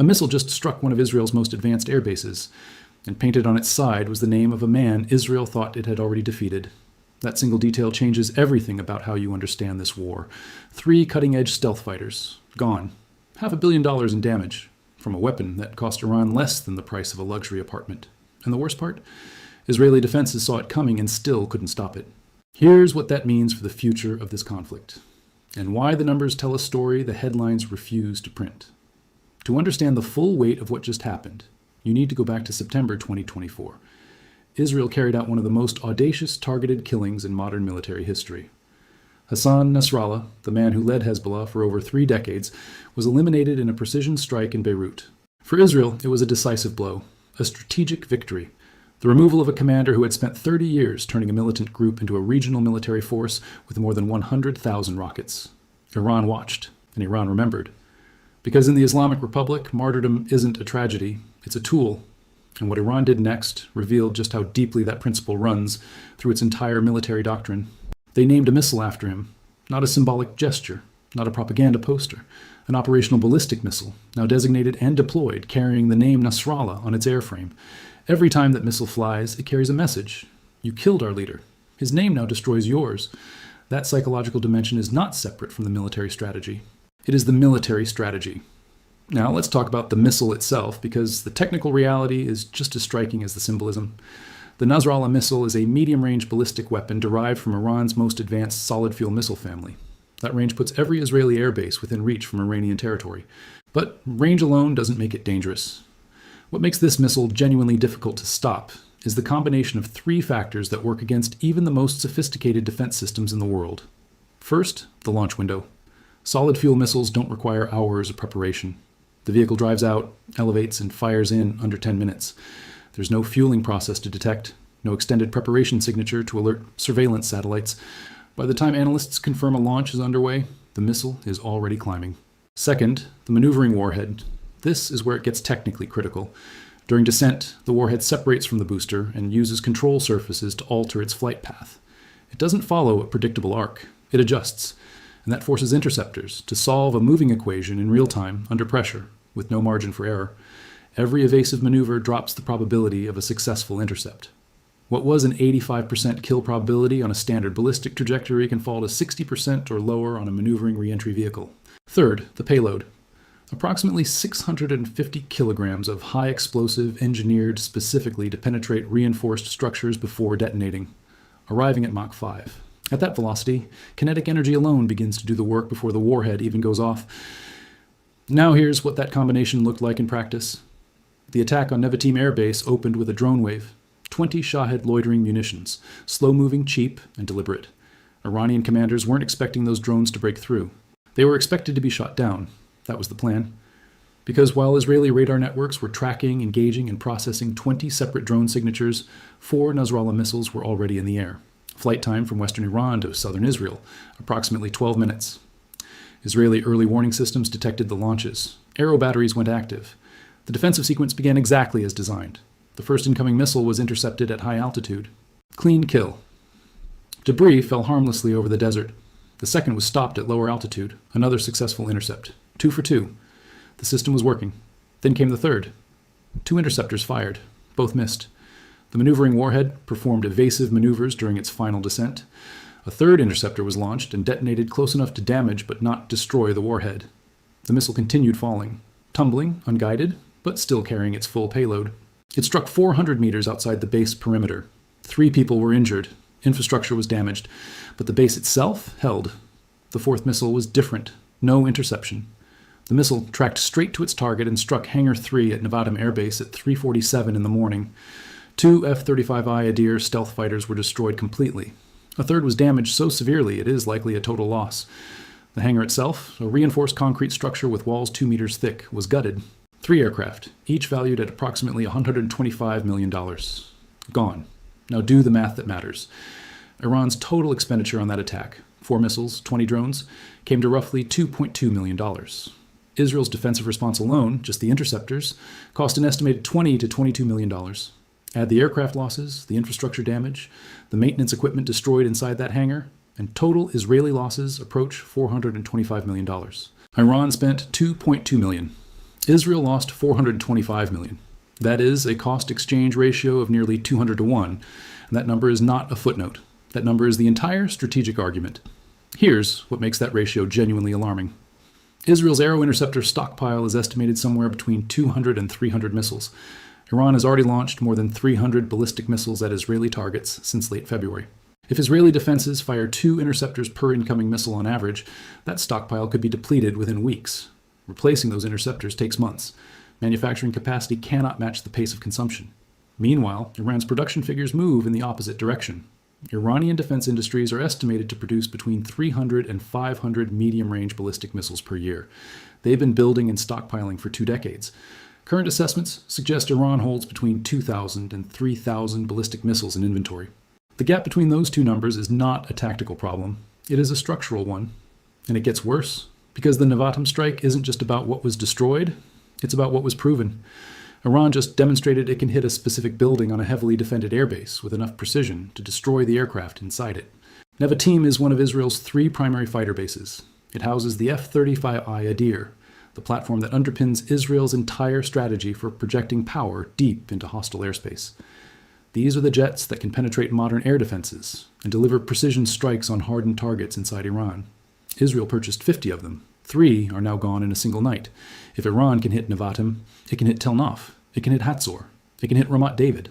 A missile just struck one of Israel's most advanced air bases, and painted on its side was the name of a man Israel thought it had already defeated. That single detail changes everything about how you understand this war. 3 cutting-edge stealth fighters, gone. $500 million in damage, from a weapon that cost Iran less than the price of a luxury apartment. And the worst part? Israeli defenses saw it coming and still couldn't stop it. Here's what that means for the future of this conflict, and why the numbers tell a story the headlines refuse to print. To understand the full weight of what just happened, you need to go back to September 2024. Israel carried out one of the most audacious targeted killings in modern military history. Hassan Nasrallah, the man who led Hezbollah for over 3 decades, was eliminated in a precision strike in Beirut. For Israel, it was a decisive blow, a strategic victory. The removal of a commander who had spent 30 years turning a militant group into a regional military force with more than 100,000 rockets. Iran watched, and Iran remembered. Because in the Islamic Republic, martyrdom isn't a tragedy, it's a tool. And what Iran did next revealed just how deeply that principle runs through its entire military doctrine. They named a missile after him, not a symbolic gesture, not a propaganda poster, an operational ballistic missile, now designated and deployed, carrying the name Nasrallah on its airframe. Every time that missile flies, it carries a message. You killed our leader. His name now destroys yours. That psychological dimension is not separate from the military strategy. It is the military strategy. Now let's talk about the missile itself, because the technical reality is just as striking as the symbolism. The Nasrallah missile is a medium-range ballistic weapon derived from Iran's most advanced solid-fuel missile family. That range puts every Israeli airbase within reach from Iranian territory. But range alone doesn't make it dangerous. What makes this missile genuinely difficult to stop is the combination of 3 factors that work against even the most sophisticated defense systems in the world. First, the launch window. Solid-fuel missiles don't require hours of preparation. The vehicle drives out, elevates, and fires in under 10 minutes. There's no fueling process to detect, no extended preparation signature to alert surveillance satellites. By the time analysts confirm a launch is underway, the missile is already climbing. Second, the maneuvering warhead. This is where it gets technically critical. During descent, the warhead separates from the booster and uses control surfaces to alter its flight path. It doesn't follow a predictable arc. It adjusts, and that forces interceptors to solve a moving equation in real time under pressure, with no margin for error. Every evasive maneuver drops the probability of a successful intercept. What was an 85% kill probability on a standard ballistic trajectory can fall to 60% or lower on a maneuvering re-entry vehicle. Third, the payload. Approximately 650 kilograms of high explosive engineered specifically to penetrate reinforced structures before detonating, arriving at Mach 5. At that velocity, kinetic energy alone begins to do the work before the warhead even goes off. Now here's what that combination looked like in practice. The attack on Nevatim Air Base opened with a drone wave. 20 Shahed loitering munitions, slow-moving, cheap, and deliberate. Iranian commanders weren't expecting those drones to break through. They were expected to be shot down. That was the plan. Because while Israeli radar networks were tracking, engaging, and processing 20 separate drone signatures, 4 Nasrallah missiles were already in the air. Flight time from western Iran to southern Israel, approximately 12 minutes. Israeli early warning systems detected the launches. Aero batteries went active. The defensive sequence began exactly as designed. The first incoming missile was intercepted at high altitude. Clean kill. Debris fell harmlessly over the desert. The second was stopped at lower altitude. Another successful intercept. 2 for 2. The system was working. Then came the third. 2 interceptors fired. Both missed. The maneuvering warhead performed evasive maneuvers during its final descent. A third interceptor was launched and detonated close enough to damage but not destroy the warhead. The missile continued falling, tumbling, unguided, but still carrying its full payload. It struck 400 meters outside the base perimeter. 3 people were injured. Infrastructure was damaged, but the base itself held. The fourth missile was different. No interception. The missile tracked straight to its target and struck Hangar 3 at Nevatim Air Base at 3:47 in the morning. 2 F-35I Adir stealth fighters were destroyed completely. A third was damaged so severely it is likely a total loss. The hangar itself, a reinforced concrete structure with walls 2 meters thick, was gutted. 3 aircraft, each valued at approximately $125 million. Gone. Now do the math that matters. Iran's total expenditure on that attack, 4 missiles, 20 drones, came to roughly $2.2 million. Israel's defensive response alone, just the interceptors, cost an estimated $20 to $22 million. Add the aircraft losses, the infrastructure damage, the maintenance equipment destroyed inside that hangar, and total Israeli losses approach $425 million. Iran spent $2.2 million. Israel lost 425 million. That is a cost exchange ratio of nearly 200 to 1, and that number is not a footnote. That number is the entire strategic argument. Here's what makes that ratio genuinely alarming. Israel's Arrow interceptor stockpile is estimated somewhere between 200 and 300 missiles. Iran has already launched more than 300 ballistic missiles at Israeli targets since late February. If Israeli defenses fire 2 interceptors per incoming missile on average, that stockpile could be depleted within weeks. Replacing those interceptors takes months. Manufacturing capacity cannot match the pace of consumption. Meanwhile, Iran's production figures move in the opposite direction. Iranian defense industries are estimated to produce between 300 and 500 medium-range ballistic missiles per year. They've been building and stockpiling for 2 decades. Current assessments suggest Iran holds between 2,000 and 3,000 ballistic missiles in inventory. The gap between those two numbers is not a tactical problem. It is a structural one. And it gets worse, because the Nevatim strike isn't just about what was destroyed, it's about what was proven. Iran just demonstrated it can hit a specific building on a heavily defended airbase with enough precision to destroy the aircraft inside it. Nevatim is one of Israel's 3 primary fighter bases. It houses the F-35I Adir, the platform that underpins Israel's entire strategy for projecting power deep into hostile airspace. These are the jets that can penetrate modern air defenses and deliver precision strikes on hardened targets inside Iran. Israel purchased 50 of them. 3 are now gone in a single night. If Iran can hit Nevatim, it can hit Tel Nof, it can hit Hatzor, it can hit Ramat David.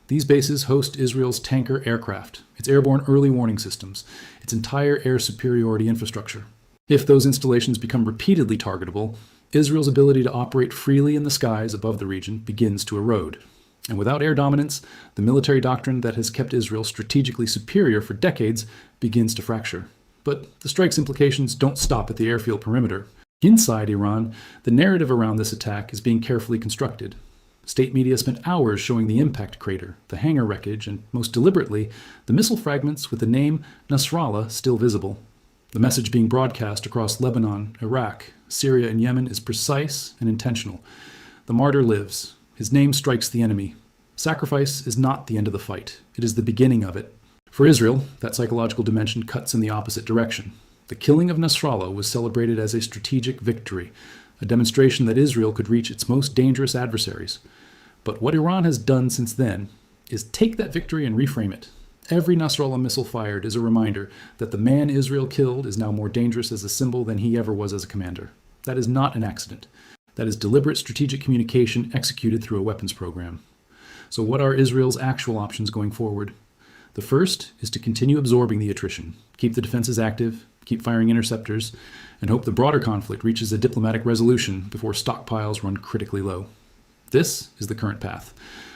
These bases host Israel's tanker aircraft, its airborne early warning systems, its entire air superiority infrastructure. If those installations become repeatedly targetable, Israel's ability to operate freely in the skies above the region begins to erode. And without air dominance, the military doctrine that has kept Israel strategically superior for decades begins to fracture. But the strike's implications don't stop at the airfield perimeter. Inside Iran, the narrative around this attack is being carefully constructed. State media spent hours showing the impact crater, the hangar wreckage, and most deliberately, the missile fragments with the name Nasrallah still visible. The message being broadcast across Lebanon, Iraq, Syria, and Yemen is precise and intentional. The martyr lives. His name strikes the enemy. Sacrifice is not the end of the fight. It is the beginning of it. For Israel, that psychological dimension cuts in the opposite direction. The killing of Nasrallah was celebrated as a strategic victory, a demonstration that Israel could reach its most dangerous adversaries. But what Iran has done since then is take that victory and reframe it. Every Nasrallah missile fired is a reminder that the man Israel killed is now more dangerous as a symbol than he ever was as a commander. That is not an accident. That is deliberate strategic communication executed through a weapons program. So what are Israel's actual options going forward? The first is to continue absorbing the attrition, keep the defenses active, keep firing interceptors, and hope the broader conflict reaches a diplomatic resolution before stockpiles run critically low. This is the current path.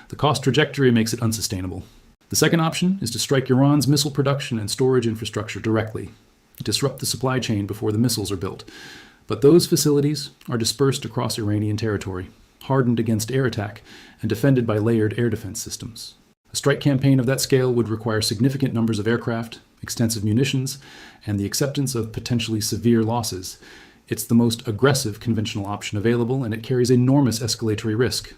The cost trajectory makes it unsustainable. The second option is to strike Iran's missile production and storage infrastructure directly, disrupt the supply chain before the missiles are built. But those facilities are dispersed across Iranian territory, hardened against air attack, and defended by layered air defense systems. A strike campaign of that scale would require significant numbers of aircraft, extensive munitions, and the acceptance of potentially severe losses. It's the most aggressive conventional option available, and it carries enormous escalatory risk.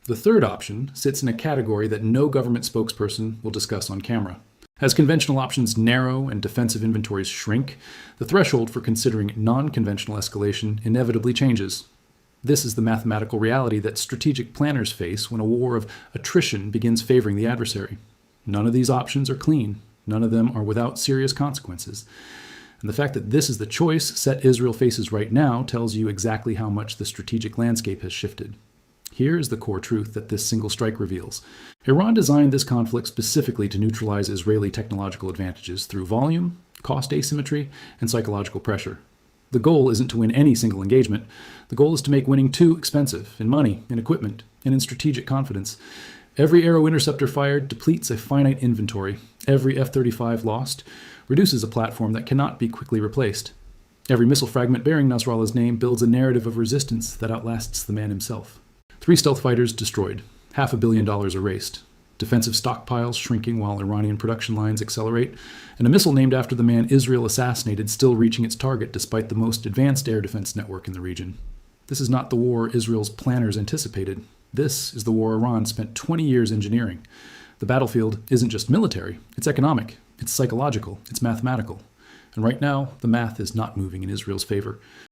The third option sits in a category that no government spokesperson will discuss on camera. As conventional options narrow and defensive inventories shrink, the threshold for considering non-conventional escalation inevitably changes. This is the mathematical reality that strategic planners face when a war of attrition begins favoring the adversary. None of these options are clean. None of them are without serious consequences. And the fact that this is the choice set Israel faces right now tells you exactly how much the strategic landscape has shifted. Here is the core truth that this single strike reveals. Iran designed this conflict specifically to neutralize Israeli technological advantages through volume, cost asymmetry, and psychological pressure. The goal isn't to win any single engagement. The goal is to make winning too expensive in money, in equipment, and in strategic confidence. Every Arrow interceptor fired depletes a finite inventory. Every F-35 lost reduces a platform that cannot be quickly replaced. Every missile fragment bearing Nasrallah's name builds a narrative of resistance that outlasts the man himself. 3 stealth fighters destroyed, $500 million erased, defensive stockpiles shrinking while Iranian production lines accelerate, and a missile named after the man Israel assassinated still reaching its target despite the most advanced air defense network in the region. This is not the war Israel's planners anticipated. This is the war Iran spent 20 years engineering. The battlefield isn't just military, it's economic, it's psychological, it's mathematical. And right now, the math is not moving in Israel's favor.